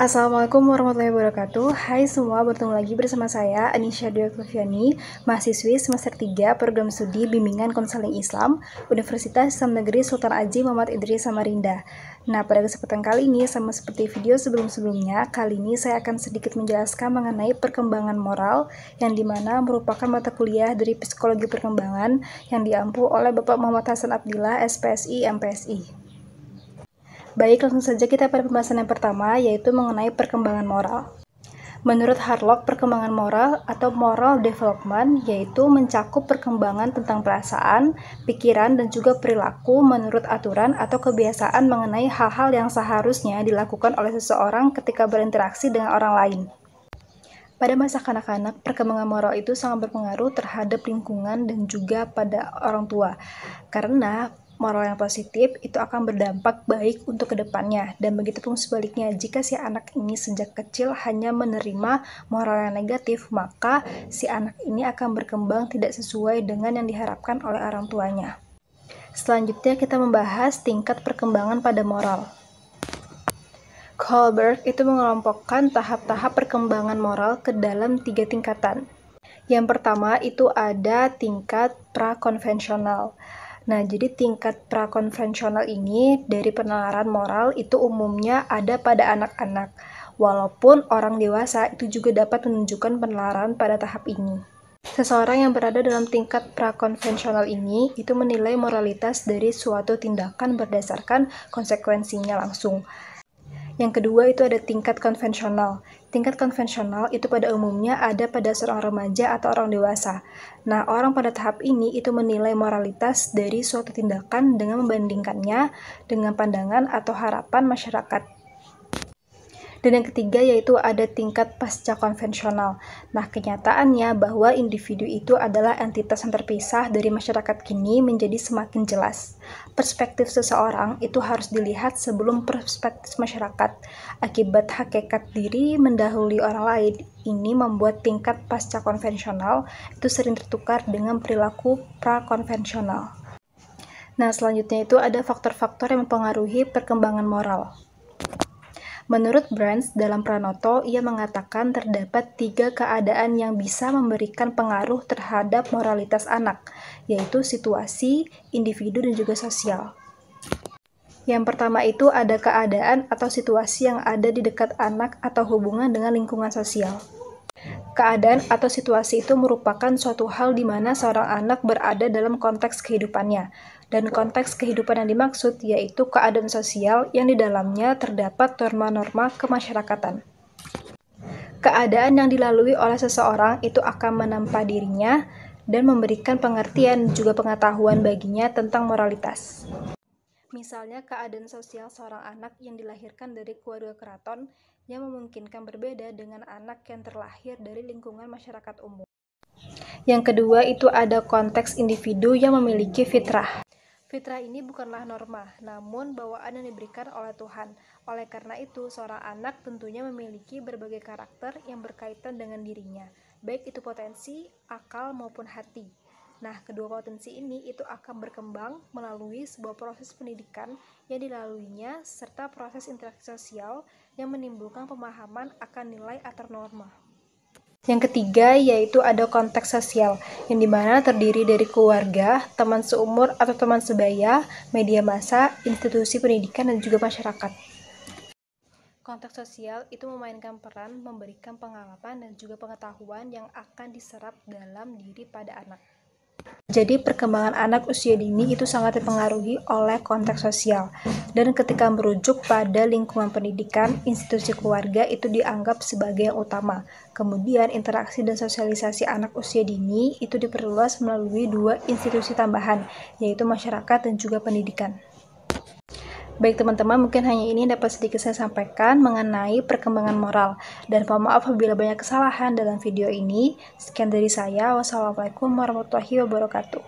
Assalamualaikum warahmatullahi wabarakatuh. Hai semua, bertemu lagi bersama saya Anisha Dwi Oktaviani, mahasiswi semester 3 Program Studi Bimbingan Konseling Islam Universitas Islam Negeri Sultan Haji Muhammad Idris Samarinda. Nah, pada kesempatan kali ini, sama seperti video sebelum-sebelumnya, kali ini saya akan sedikit menjelaskan mengenai perkembangan moral yang dimana merupakan mata kuliah dari Psikologi Perkembangan yang diampu oleh Bapak Muhammad Hasan Abdillah, SPSI, MPSI. Baik, langsung saja kita pada pembahasan yang pertama, yaitu mengenai perkembangan moral. Menurut Harlock, perkembangan moral atau moral development yaitu mencakup perkembangan tentang perasaan, pikiran, dan juga perilaku menurut aturan atau kebiasaan mengenai hal-hal yang seharusnya dilakukan oleh seseorang ketika berinteraksi dengan orang lain. Pada masa kanak-kanak, perkembangan moral itu sangat berpengaruh terhadap lingkungan dan juga pada orang tua, karena moral yang positif itu akan berdampak baik untuk kedepannya, dan begitu pun sebaliknya, jika si anak ini sejak kecil hanya menerima moral yang negatif, maka si anak ini akan berkembang tidak sesuai dengan yang diharapkan oleh orang tuanya. Selanjutnya kita membahas tingkat perkembangan pada moral. Kohlberg itu mengelompokkan tahap-tahap perkembangan moral ke dalam 3 tingkatan. Yang pertama itu ada tingkat prakonvensional. Nah, jadi tingkat prakonvensional ini dari penalaran moral itu umumnya ada pada anak-anak, walaupun orang dewasa itu juga dapat menunjukkan penalaran pada tahap ini. Seseorang yang berada dalam tingkat prakonvensional ini itu menilai moralitas dari suatu tindakan berdasarkan konsekuensinya langsung. Yang kedua itu ada tingkat konvensional. Tingkat konvensional itu pada umumnya ada pada seorang remaja atau orang dewasa. Nah, orang pada tahap ini itu menilai moralitas dari suatu tindakan dengan membandingkannya dengan pandangan atau harapan masyarakat. Dan yang ketiga yaitu ada tingkat pasca konvensional. Nah, kenyataannya bahwa individu itu adalah entitas yang terpisah dari masyarakat kini menjadi semakin jelas. Perspektif seseorang itu harus dilihat sebelum perspektif masyarakat. Akibat hakikat diri mendahului orang lain, ini membuat tingkat pasca konvensional itu sering tertukar dengan perilaku prakonvensional. Nah, selanjutnya itu ada faktor-faktor yang mempengaruhi perkembangan moral. Menurut Brands dalam Pranoto, ia mengatakan terdapat 3 keadaan yang bisa memberikan pengaruh terhadap moralitas anak, yaitu situasi, individu, dan juga sosial. Yang pertama itu ada keadaan atau situasi yang ada di dekat anak atau hubungan dengan lingkungan sosial. Keadaan atau situasi itu merupakan suatu hal di mana seorang anak berada dalam konteks kehidupannya, dan konteks kehidupan yang dimaksud yaitu keadaan sosial yang di dalamnya terdapat norma-norma kemasyarakatan. Keadaan yang dilalui oleh seseorang itu akan menampa dirinya dan memberikan pengertian juga pengetahuan baginya tentang moralitas. Misalnya keadaan sosial seorang anak yang dilahirkan dari keluarga keraton yang memungkinkan berbeda dengan anak yang terlahir dari lingkungan masyarakat umum. Yang kedua itu ada konteks individu yang memiliki fitrah. Fitrah ini bukanlah norma, namun bawaan yang diberikan oleh Tuhan. Oleh karena itu, seorang anak tentunya memiliki berbagai karakter yang berkaitan dengan dirinya, baik itu potensi, akal, maupun hati. Nah, kedua potensi ini itu akan berkembang melalui sebuah proses pendidikan yang dilaluinya, serta proses interaksi sosial yang menimbulkan pemahaman akan nilai atau norma. Yang ketiga yaitu ada konteks sosial, yang dimana terdiri dari keluarga, teman seumur atau teman sebaya, media massa, institusi pendidikan, dan juga masyarakat. Konteks sosial itu memainkan peran memberikan pengalaman dan juga pengetahuan yang akan diserap dalam diri pada anak. Jadi perkembangan anak usia dini itu sangat dipengaruhi oleh konteks sosial, dan ketika merujuk pada lingkungan pendidikan, institusi keluarga itu dianggap sebagai yang utama. Kemudian interaksi dan sosialisasi anak usia dini itu diperluas melalui 2 institusi tambahan, yaitu masyarakat dan juga pendidikan. Baik teman-teman, mungkin hanya ini dapat sedikit saya sampaikan mengenai perkembangan moral. Dan mohon maaf apabila banyak kesalahan dalam video ini. Sekian dari saya. Wassalamualaikum warahmatullahi wabarakatuh.